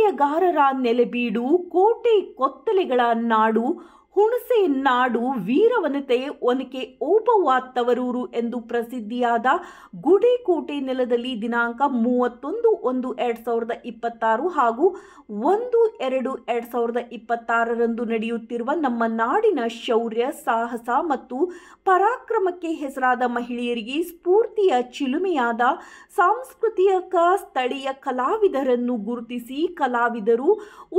ಪಾಳೆಯಗಾರರ ನೆಲೆಬೀಡು, ಕೋಟೆ ಕೊತ್ತಲೆಗಳ ನಾಡು, ಹುಣಸೆ ನಾಡು, ವೀರವನಿತೆ ಒನಕೆ ಓಬವ್ವ ತವರೂರು ಎಂದು ಪ್ರಸಿದ್ಧಿಯಾದ ಗುಡೇಕೋಟೆ ನೆಲದಲ್ಲಿ ದಿನಾಂಕ 31/1/2026 ಹಾಗೂ 1/2/2026 ನಡೆಯುತ್ತಿರುವ ನಮ್ಮ ನಾಡಿನ ಶೌರ್ಯ, ಸಾಹಸ ಮತ್ತು ಪರಾಕ್ರಮಕ್ಕೆ ಹೆಸರಾದ ಮಹಿಳೆಯರಿಗೆ ಸ್ಫೂರ್ತಿಯ ಚಿಲುಮೆಯಾದ ಸಾಂಸ್ಕೃತಿಕ ಸ್ಥಳೀಯ ಕಲಾವಿದರನ್ನು ಗುರುತಿಸಿ ಕಲಾವಿದರು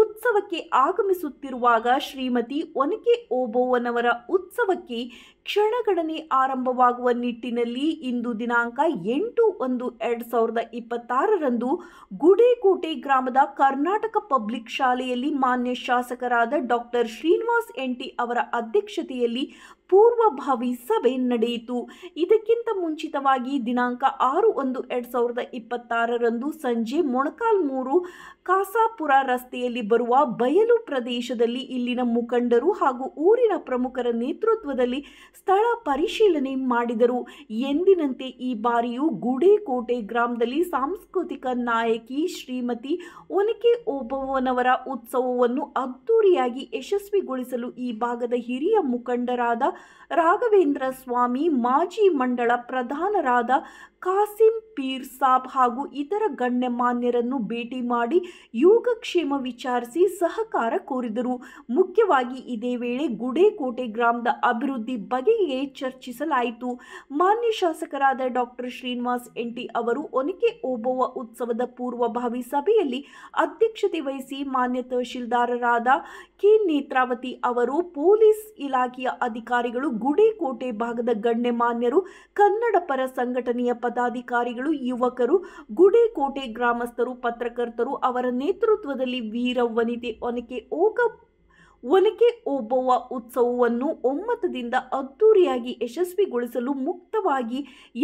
ಉತ್ಸವಕ್ಕೆ ಆಗಮಿಸುತ್ತಿರುವಾಗ ಶ್ರೀಮತಿ ಒನಕೆ ಓಬವ್ವನವರ ಉತ್ಸವಕ್ಕೆ ಕ್ಷಣಗಣನೆ ಆರಂಭವಾಗುವ ನಿಟ್ಟಿನಲ್ಲಿ ಇಂದು ದಿನಾಂಕ 8/1/2026 ಗುಡೇಕೋಟೆ ಗ್ರಾಮದ ಕರ್ನಾಟಕ ಪಬ್ಲಿಕ್ ಶಾಲೆಯಲ್ಲಿ ಮಾನ್ಯ ಶಾಸಕರಾದ ಡಾಕ್ಟರ್ ಶ್ರೀನಿವಾಸ್ ಎನ್.ಟಿ ಅವರ ಅಧ್ಯಕ್ಷತೆಯಲ್ಲಿ ಪೂರ್ವಭಾವಿ ಸಭೆ ನಡೆಯಿತು. ಇದಕ್ಕಿಂತ ಮುಂಚಿತವಾಗಿ ದಿನಾಂಕ 6/1/2026 ಸಂಜೆ ಮೊಣಕಾಲ್ಮೂರು ಕಾಸಾಪುರ ರಸ್ತೆಯಲ್ಲಿ ಬರುವ ಬಯಲು ಪ್ರದೇಶದಲ್ಲಿ ಇಲ್ಲಿನ ಮುಖಂಡರು ಹಾಗೂ ಊರಿನ ಪ್ರಮುಖರ ನೇತೃತ್ವದಲ್ಲಿ ಸ್ಥಳ ಪರಿಶೀಲನೆ ಮಾಡಿದರು. ಎಂದಿನಂತೆ ಈ ಬಾರಿಯೂ ಗುಡೇಕೋಟೆ ಗ್ರಾಮದಲ್ಲಿ ಸಾಂಸ್ಕೃತಿಕ ನಾಯಕಿ ಶ್ರೀಮತಿ ಒನಕೆ ಓಬವ್ವನವರ ಉತ್ಸವವನ್ನು ಅದ್ದೂರಿಯಾಗಿ ಯಶಸ್ವಿಗೊಳಿಸಲು ಈ ಭಾಗದ ಹಿರಿಯ ಮುಖಂಡರಾದ ರಾಘವೇಂದ್ರ ಸ್ವಾಮಿ, ಮಾಜಿ ಮಂಡಳ ಪ್ರಧಾನರಾದ ಕಾಸಿಂ ಪೀರ್ ಸಾಬ್ ಹಾಗೂ ಇತರ ಗಣ್ಯಮಾನ್ಯರನ್ನು ಭೇಟಿ ಮಾಡಿ ಯೋಗಕ್ಷೇಮ ವಿಚಾರಿಸಿ ಸಹಕಾರ ಕೋರಿದರು. ಮುಖ್ಯವಾಗಿ ಇದೇ ವೇಳೆ ಗುಡೇಕೋಟೆ ಗ್ರಾಮದ ಅಭಿವೃದ್ಧಿ ಬಗೆಗೆ ಚರ್ಚಿಸಲಾಯಿತು. ಮಾನ್ಯ ಶಾಸಕರಾದ ಡಾಕ್ಟರ್ ಶ್ರೀನಿವಾಸ್ ಎನ್.ಟಿ ಅವರು ಒನಕೆ ಓಬವ್ವ ಉತ್ಸವದ ಪೂರ್ವಭಾವಿ ಸಭೆಯಲ್ಲಿ ಅಧ್ಯಕ್ಷತೆ ವಹಿಸಿ ಮಾನ್ಯ ತಹಶೀಲ್ದಾರರಾದ ಕೆ ನೇತ್ರಾವತಿ ಅವರು, ಪೊಲೀಸ್ ಇಲಾಖೆಯ ಅಧಿಕಾರಿಗಳು, ಗುಡೇಕೋಟೆ ಭಾಗದ ಗಣ್ಯಮಾನ್ಯರು, ಕನ್ನಡ ಪರ ಸಂಘಟನೆಯ ಪದಾಧಿಕಾರಿಗಳು, ಯುವಕರು, ಗುಡೇಕೋಟೆ ಗ್ರಾಮಸ್ಥರು, ಪತ್ರಕರ್ತರು ಅವರ ನೇತೃತ್ವದಲ್ಲಿ ವೀರವನಿತೆ ಒನಕೆ ಓಬವ್ವ ಉತ್ಸವವನ್ನು ಒಮ್ಮತದಿಂದ ಅದ್ದೂರಿಯಾಗಿ ಯಶಸ್ವಿಗೊಳಿಸಲು ಮುಕ್ತವಾಗಿ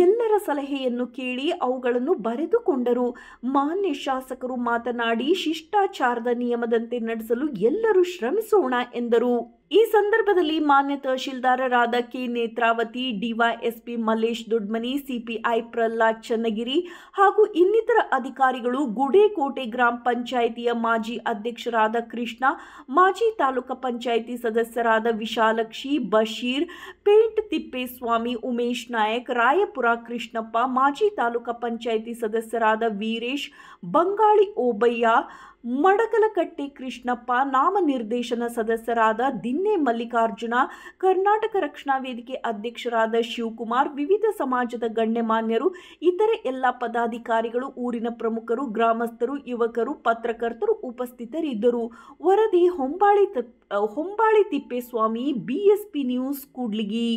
ಎಲ್ಲರ ಸಲಹೆಯನ್ನು ಕೇಳಿ ಅವುಗಳನ್ನು ಬರೆದುಕೊಂಡರು. ಮಾನ್ಯ ಶಾಸಕರು ಮಾತನಾಡಿ, ಶಿಷ್ಟಾಚಾರದ ನಿಯಮದಂತೆ ನಡೆಸಲು ಎಲ್ಲರೂ ಶ್ರಮಿಸೋಣ ಎಂದರು. ಈ ಸಂದರ್ಭದಲ್ಲಿ ಮಾನ್ಯ ತಹಶೀಲ್ದಾರರಾದ K Netravathi, DYSP Mallesh Dodmani, CPI Prahlad Channagiri ಹಾಗೂ ಇನ್ನಿತರ ಅಧಿಕಾರಿಗಳು, ಗುಡೇಕೋಟೆ ಗ್ರಾಮ ಪಂಚಾಯಿತಿಯ ಮಾಜಿ ಅಧ್ಯಕ್ಷರಾದ ಕೃಷ್ಣ, ಮಾಜಿ ತಾಲೂಕು ಪಂಚಾಯಿತಿ ಸದಸ್ಯರಾದ ವಿಶಾಲಕ್ಷಿ, ಬಶೀರ್, ಪೇಂಟ್ ತಿಪ್ಪೇಸ್ವಾಮಿ, ಉಮೇಶ್ ನಾಯಕ್, ರಾಯಪುರ ಕೃಷ್ಣಪ್ಪ, ಮಾಜಿ ತಾಲೂಕು ಪಂಚಾಯಿತಿ ಸದಸ್ಯರಾದ ವೀರೇಶ್, ಬಂಗಾಳಿ ಓಬಯ್ಯ, ಮಡಕಲಕಟ್ಟೆ ಕೃಷ್ಣಪ್ಪ, ನಾಮನಿರ್ದೇಶನ ಸದಸ್ಯರಾದ ದಿನ್ನೆ ಮಲ್ಲಿಕಾರ್ಜುನ, ಕರ್ನಾಟಕ ರಕ್ಷಣಾ ವೇದಿಕೆ ಅಧ್ಯಕ್ಷರಾದ ಶಿವಕುಮಾರ್, ವಿವಿಧ ಸಮಾಜದ ಗಣ್ಯಮಾನ್ಯರು, ಇತರೆ ಎಲ್ಲ ಪದಾಧಿಕಾರಿಗಳು, ಊರಿನ ಪ್ರಮುಖರು, ಗ್ರಾಮಸ್ಥರು, ಯುವಕರು, ಪತ್ರಕರ್ತರು ಉಪಸ್ಥಿತರಿದ್ದರು. ವರದಿ ಹೊಂಬಾಳಿ ತಿಪ್ಪೇಸ್ವಾಮಿ, ಬಿಎಸ್ಪಿ ನ್ಯೂಸ್, ಕೂಡ್ಲಿಗಿ.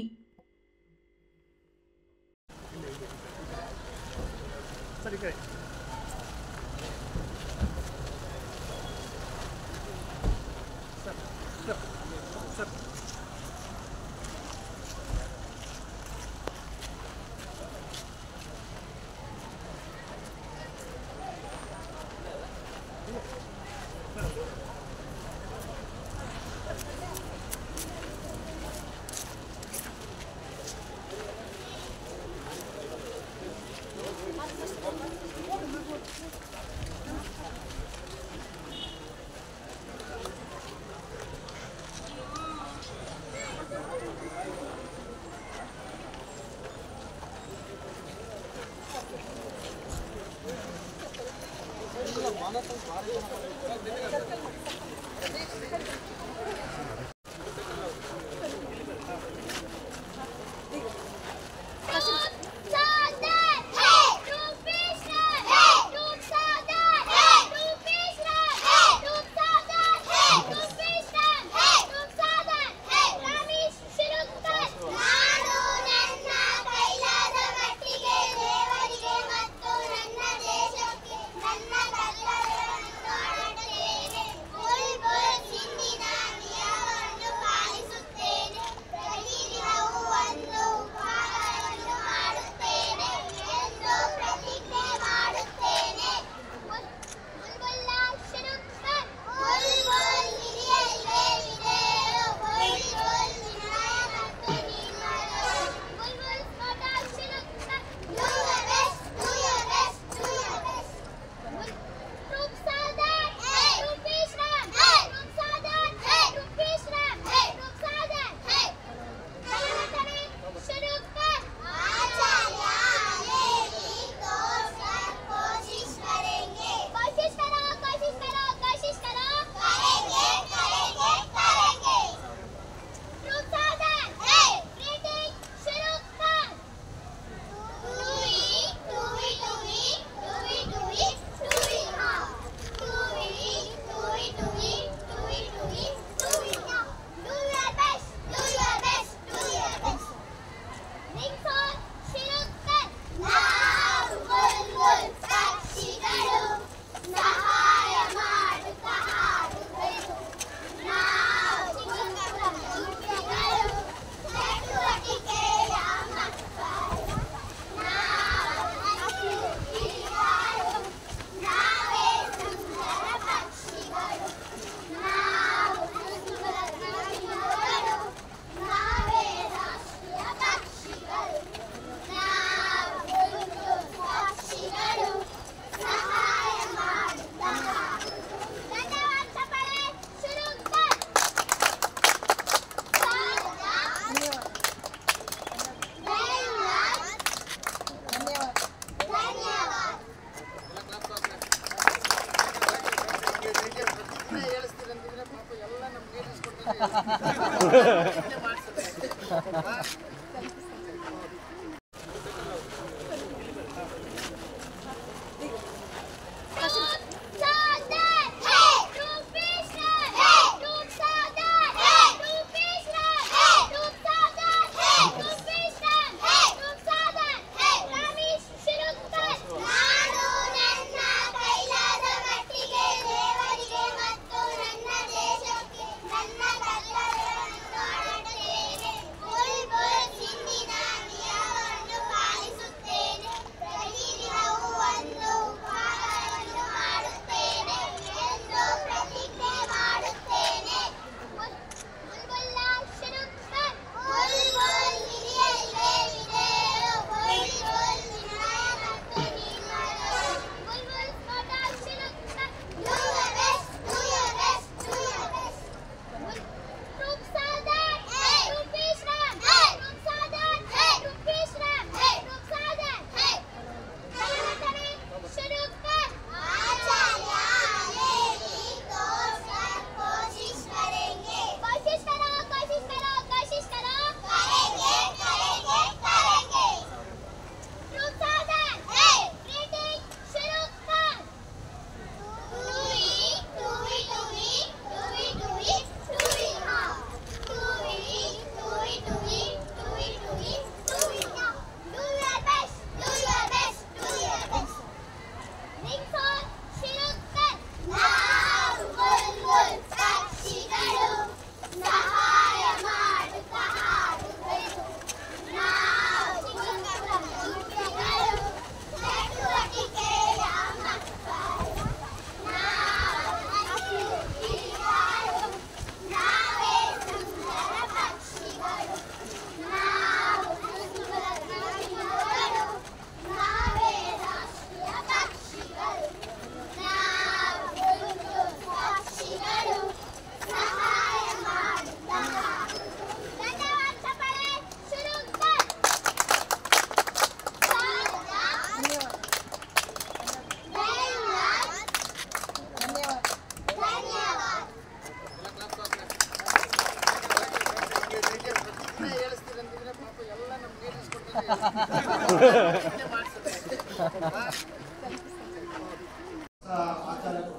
ಆಚಾರ್ಯರು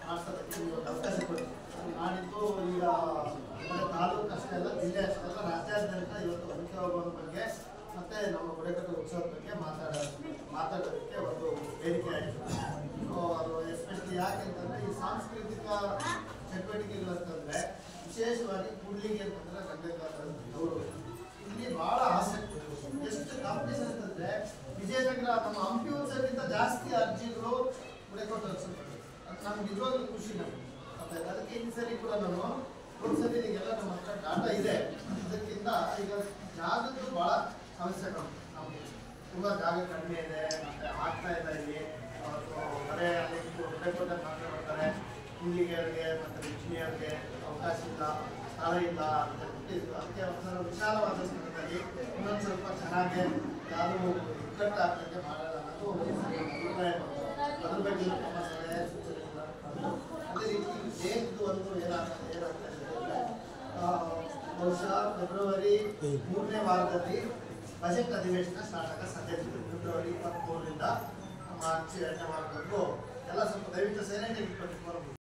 ಮಾಡಿಸೋದಕ್ಕೆ ಅವಕಾಶ ಕೊಟ್ಟು ನಾನಿದ್ದು ಈಗ ತಾಲೂಕು ಅಷ್ಟೇ ಅಲ್ಲ ಜಿಲ್ಲೆ ಅಷ್ಟೇ ಅಲ್ಲ ರಾಜ್ಯಾದ್ಯಂತ ಇವತ್ತು ಒನಕೆ ಓಬವ್ವನ ಬಗ್ಗೆ ಮತ್ತೆ ನಮ್ಮ ಗುಡಿಕಟ್ಟು ಉತ್ಸವದ ಬಗ್ಗೆ ಮಾತಾಡೋದಕ್ಕೆ ಒಂದು ವೇದಿಕೆ ಆಯಿತು. ಅದು ಎಸ್ಪೆಷಲಿ ಯಾಕೆಂತಂದ್ರೆ ಈ ಸಾಂಸ್ಕೃತಿಕ ಚಟುವಟಿಕೆಗಳಂತಂದ್ರೆ ವಿಶೇಷವಾಗಿ ಕೂಡ್ಲಿಗೆ ಅಂತಂದ್ರೆ ಗಂಗೇಗಾರರು ಇಲ್ಲಿ ಬಹಳ ಆಸಕ್ತಿ ಎಷ್ಟು ಕಾಂಪಿಟೇಷನ್ ಅಂತಂದ್ರೆ ವಿಜಯನಗರ ನಮ್ಮ ಹಂಪಿ ಉತ್ಸವಕ್ಕಿಂತ ಜಾಸ್ತಿ ಅರ್ಜಿಗಳು ಗುಡಿಕಟ್ಟು ನಮ್ಗೆ ನಿಜವಾಗ್ಲೂ ಖುಷಿ ನಮ್ಗೆ. ಅದಕ್ಕೆ ಈ ಸರಿ ಕೂಡ ನಾನು ಒಂದ್ಸರಿ ಈಗೆಲ್ಲ ನಮ್ಮ ಹತ್ರ ಡಾಟಾ ಇದೆ. ಅದಕ್ಕಿಂತ ಈಗ ಜಾಗದ್ದು ಬಹಳ ಅವಶ್ಯಕ ನಮಗೆ ತುಂಬ ಜಾಗ ಕಡಿಮೆ ಇದೆ ಮತ್ತೆ ಆಗ್ತಾ ಇಲ್ಲ ಇಲ್ಲಿ ಬರೇ ಅಲ್ಲಿ ಗುಡಿಕಟ್ಟು ಮಾತ್ರ ಬರ್ತಾರೆ ಕೂಲಿಗೆಯವ್ರಿಗೆ ಮತ್ತು ರಿಕ್ಷಿಣಿಯವ್ರಿಗೆ ಅವಕಾಶ ಇಲ್ಲ ಸ್ಥಳ ಇಲ್ಲ ಅಂತ ಬಿಟ್ಟಿದ್ದು. ಅದಕ್ಕೆ ಒಂದ್ಸಲ ವಿಶಾಲವಾದ ಸ್ಥಳದಲ್ಲಿ ಇನ್ನೊಂದು ಸ್ವಲ್ಪ ಚೆನ್ನಾಗಿ ಯಾರು ಇಕ್ಕಟ್ಟಾಗ್ತಂಗೆ ಮಾಡೋಣ ಅನ್ನೋದು ಅಭಿಪ್ರಾಯ ಬಂತು. ಅದ್ರ ಬಗ್ಗೆ ನಮ್ಮ ಸಲಹೆ ಸೂಚನೆಗಳು ಅದೇ ರೀತಿ ಡೇಟ್ದು ಒಂದು ಏನಾಗ್ತಾ ಇದೆ ಅಂದರೆ ಬಹುಶಃ ಫೆಬ್ರವರಿ 3ನೇ ವಾರದಲ್ಲಿ ಬಜೆಟ್ ಅಧಿವೇಶನ ಸ್ಟಾರ್ಟ್ ಆಗೋ ಸಾಧ್ಯತೆ ಇದೆ. ಫೆಬ್ರವರಿ 23ರಿಂದ ಮಾರ್ಚ್ 2ನೇ ವಾರದವರೆಗೂ ಎಲ್ಲ ಸ್ವಲ್ಪ ದಯವಿಟ್ಟು ಸೈಲೆಂಟ್ ಆಗಿ ಇಟ್ಕೊಂಡು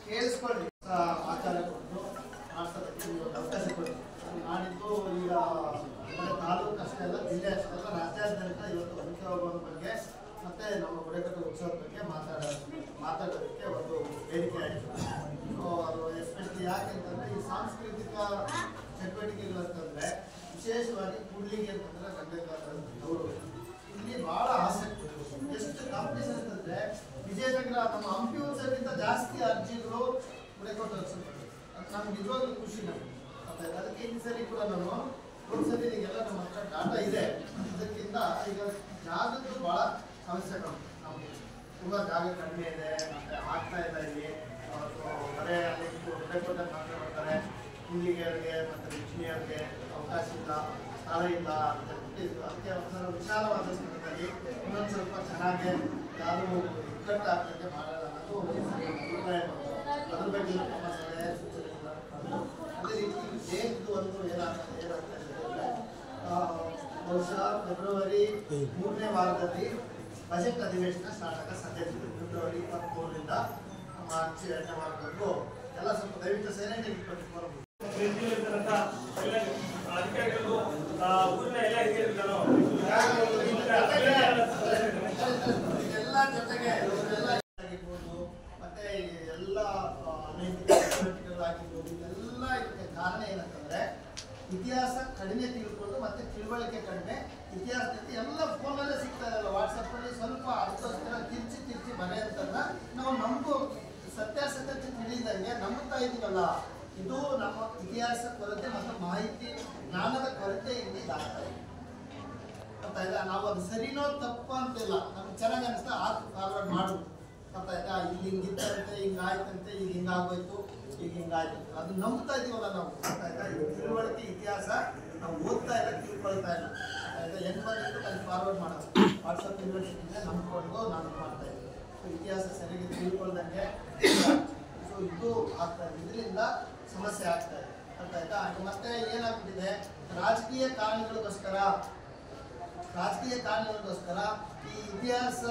ಕೇಳಿಸ್ಕೊಳ್ಳಿ. ಆಚಾರ್ಯರು ಮಾಡಿಸೋದಕ್ಕೆ ಅವಕಾಶ ಕೊಟ್ಟು ನಾನಿದ್ದು ಈಗ ತಾಲೂಕು ಅಷ್ಟೇ ಅಲ್ಲ ಜಿಲ್ಲೆ ಅಷ್ಟೇ ಅಲ್ಲ ರಾಜ್ಯಾದ್ಯಂತ ಇವತ್ತು ಒನಕೆ ಓಬವ್ವನ ಬಗ್ಗೆ ಮತ್ತೆ ನಮ್ಮ ಗುಡಿಕಟ್ಟು ಉತ್ಸವದ ಬಗ್ಗೆ ಮಾತಾಡೋದಕ್ಕೆ ಒಂದು ವೇದಿಕೆ ಆಯಿತು. ಅದು ಎಸ್ಪೆಷಲಿ ಯಾಕೆಂತಂದ್ರೆ ಈ ಸಾಂಸ್ಕೃತಿಕ ಚಟುವಟಿಕೆಗಳಂತಂದ್ರೆ ವಿಶೇಷವಾಗಿ ಕೂಡ್ಲಿಗೆ ಅಂತಂದ್ರೆ ಗಂಗೇಗಾರರು ಇಲ್ಲಿ ಬಹಳ ಆಸಕ್ತಿ ಎಷ್ಟು ಕಾಂಪಿಟೇಷನ್ ಅಂತಂದ್ರೆ ವಿಜಯನಗರ ನಮ್ಮ ಹಂಪಿ ಉತ್ಸವಕ್ಕಿಂತ ಜಾಸ್ತಿ ಅರ್ಜಿಗಳು ಗುಡಿಕಟ್ಟು ನಮ್ಗೆ ನಿಜವಾಗ್ಲೂ ಖುಷಿ ನಮ್ಗೆ. ಅದಕ್ಕೆ ಈ ಸರಿ ಕೂಡ ನಾನು ಒಂದ್ಸರಿ ಈಗೆಲ್ಲ ನಮ್ಮ ಹತ್ರ ಡಾಟಾ ಇದೆ. ಅದಕ್ಕಿಂತ ಈಗ ಜಾಗದ್ದು ಬಹಳ ಅವಶ್ಯಕ ನಮಗೆ ತುಂಬ ಜಾಗ ಕಡಿಮೆ ಇದೆ ಮತ್ತೆ ಆಗ್ತಾ ಇಲ್ಲ ಇಲ್ಲಿ ಬರೇ ಅಲ್ಲಿ ಗುಡಿಕಟ್ಟು ಮಾತ್ರ ಬರ್ತಾರೆ ಕೂಲಿಗೆಯವ್ರಿಗೆ ಮತ್ತು ರಿಕ್ಷಿಣಿಯವ್ರಿಗೆ ಅವಕಾಶ ಇಲ್ಲ ಸ್ಥಳ ಇಲ್ಲ ಅಂತ ಹೇಳ್ಬಿಟ್ಟು ಅದಕ್ಕೆ ಒಂದ್ಸಲ ವಿಶಾಲವಾದ ಸ್ಥಳದಲ್ಲಿ ಇನ್ನೊಂದು ಸ್ವಲ್ಪ ಚೆನ್ನಾಗಿ ಯಾರು ಇಕ್ಕಟ್ಟಾಗ್ತದೆ ಮಾಡೋಣ ಅನ್ನೋದು ಅಭಿಪ್ರಾಯ ಬಂತು. ಅದ್ರ ಬಗ್ಗೆ ನಮ್ಮ ಸಲಹೆ ಸೂಚನೆಗಳು. ಅದೇ ರೀತಿ ದೇಶದ್ದು ಒಂದು ಏನಾಗ್ತದೆ ಅಂದರೆ ಬಹುಶಃ ಫೆಬ್ರವರಿ 3ನೇ ವಾರದಲ್ಲಿ ಬಜೆಟ್ ಅಧಿವೇಶನ ಸ್ಟಾರ್ಟ್ ಆಗೋ ಸಾಧ್ಯತೆ ಇದೆ. ಫೆಬ್ರವರಿ 23ರಿಂದ ಮಾರ್ಚ್ 2ನೇ ವಾರದವರೆಗೂ ಎಲ್ಲ ಸ್ವಲ್ಪ ದಯವಿಟ್ಟು ಸೈಲೆಂಟ್ ಇಟ್ಕೊಂಡು ಅಧಿಕಾರಿಗಳು ಊರಿನ ಎಲ್ಲ ಹಿರಿಯರಿದ್ದಾರೋ ಎಲ್ಲ ಜೊತೆಗೆ ಇವರೆಲ್ಲ ಆಗಿರ್ಬೋದು ಮತ್ತೆ ಎಲ್ಲ ಅನೈತಿಕ ಚಟುವಟಿಕೆಗಳಾಗಿರ್ಬೋದು ಇದೆಲ್ಲ ಇದಕ್ಕೆ ಕಾರಣ ಏನಂತಂದ್ರೆ ಇತಿಹಾಸ ಕಡಿಮೆ ತಿಳ್ಕೊಂಡು ಮತ್ತೆ ತಿಳುವಳಿಕೆ ಕಡಿಮೆ ಇತಿಹಾಸದಲ್ಲಿ ಎಲ್ಲ ಫೋನಲ್ಲೇ ಸಿಗ್ತಾ ಇರಲ್ಲ ವಾಟ್ಸಪ್ಪಲ್ಲಿ ಸ್ವಲ್ಪ ಅದಕ್ಕೋಸ್ಕರ ತಿರ್ಚಿ ಬರೆಯಂತನ್ನ ನಾವು ನಮಗೂ ಸತ್ಯಾಸತ್ಯತೆ ತಿಳಿದಂಗೆ ನಂಬುತ್ತಾ ಇದೀವಲ್ಲ. ಇದು ನಮ್ಮ ಇತಿಹಾಸ ಕೊರತೆ ಮತ್ತು ಮಾಹಿತಿ ಜ್ಞಾನದ ಕೊರತೆಯಿಂದ ಇದಾಗ್ತಾ ಇದೆ. ಗೊತ್ತಾ ಇದೆ, ನಾವು ಅದು ಸರಿನೋ ತಪ್ಪು ಅಂತಿಲ್ಲ, ನಮ್ಗೆ ಚೆನ್ನಾಗಿ ಅನಿಸ್ತಾ ಫಾರ್ವರ್ಡ್ ಮಾಡುದು. ಗೊತ್ತಾ ಆಯ್ತಾ, ಇಲ್ಲಿ ಹಿಂಗಿತ್ತಂತೆ ಹಿಂಗಾಯ್ತಂತೆ ಈಗ ಹಿಂಗಾಗೋಯ್ತು ಈಗ ಹಿಂಗಾಯ್ತು ಅದು ನಂಬ್ತಾ ಇದೀವಲ್ಲ ನಾವು. ಗೊತ್ತಾಯ್ತಾ, ತಿಳುವಳಿಕೆ ಇತಿಹಾಸ ನಾವು ಓದ್ತಾ ಇಲ್ಲ ತಿಳ್ಕೊಳ್ತಾ ಇಲ್ಲ. ಆಯ್ತಾ, ಹೆಂಗ್ ಬಂದಿತ್ತು ಅಲ್ಲಿ ಫಾರ್ವರ್ಡ್ ಮಾಡೋದು ವಾಟ್ಸಪ್ ಯೂನಿವರ್ಸಿಟಿಯಿಂದ ನಂಬ್ಕೊಂಡು ನಾನು ಮಾಡ್ತಾ ಇದ್ದೀವಿ. ಇತಿಹಾಸ ಸರಿಯಾಗಿ ತಿಳ್ಕೊಳ್ದಂಗೆ ಸೊ ಇದು ಆಗ್ತಾ ಇದೆ, ಇದರಿಂದ ಸಮಸ್ಯೆ ಆಗ್ತಾ ಇದೆ. ಗೊತ್ತಾಯ್ತಾ, ಮತ್ತೆ ಏನಾಗ್ಬಿಟ್ಟಿದೆ ರಾಜಕೀಯ ಕಾರಣಗಳಿಗೋಸ್ಕರ ಈ ಇತಿಹಾಸ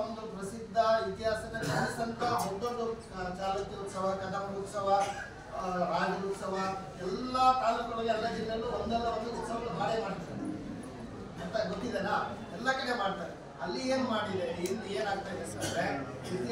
ಒಂದು ಪ್ರಸಿದ್ಧ ಇತಿಹಾಸದ ನಡೆಸಂತ ದೊಡ್ಡ ಚಾಲುಕ್ಯ ಉತ್ಸವ, ಕದಂಬ ಉತ್ಸವ, ರಾಜೋತ್ಸವ ಎಲ್ಲ ತಾಲೂಕುಗಳಿಗೆ ಎಲ್ಲ ಜಿಲ್ಲೆಯಲ್ಲೂ ಒಂದಲ್ಲ ಒಂದು ಉತ್ಸವ ಮಾಡೇ ಮಾಡ್ತಾರೆ ಅಂತ ಗೊತ್ತಿದೆನಾ, ಎಲ್ಲ ಕಡೆ ಮಾಡ್ತಾರೆ. ಅಲ್ಲಿ ಏನ್ ಮಾಡಿದೆ, ಇಲ್ಲಿ ಏನಾಗ್ತಾ ಇದೆ ಅಂದ್ರೆ ಇತಿಹಾಸ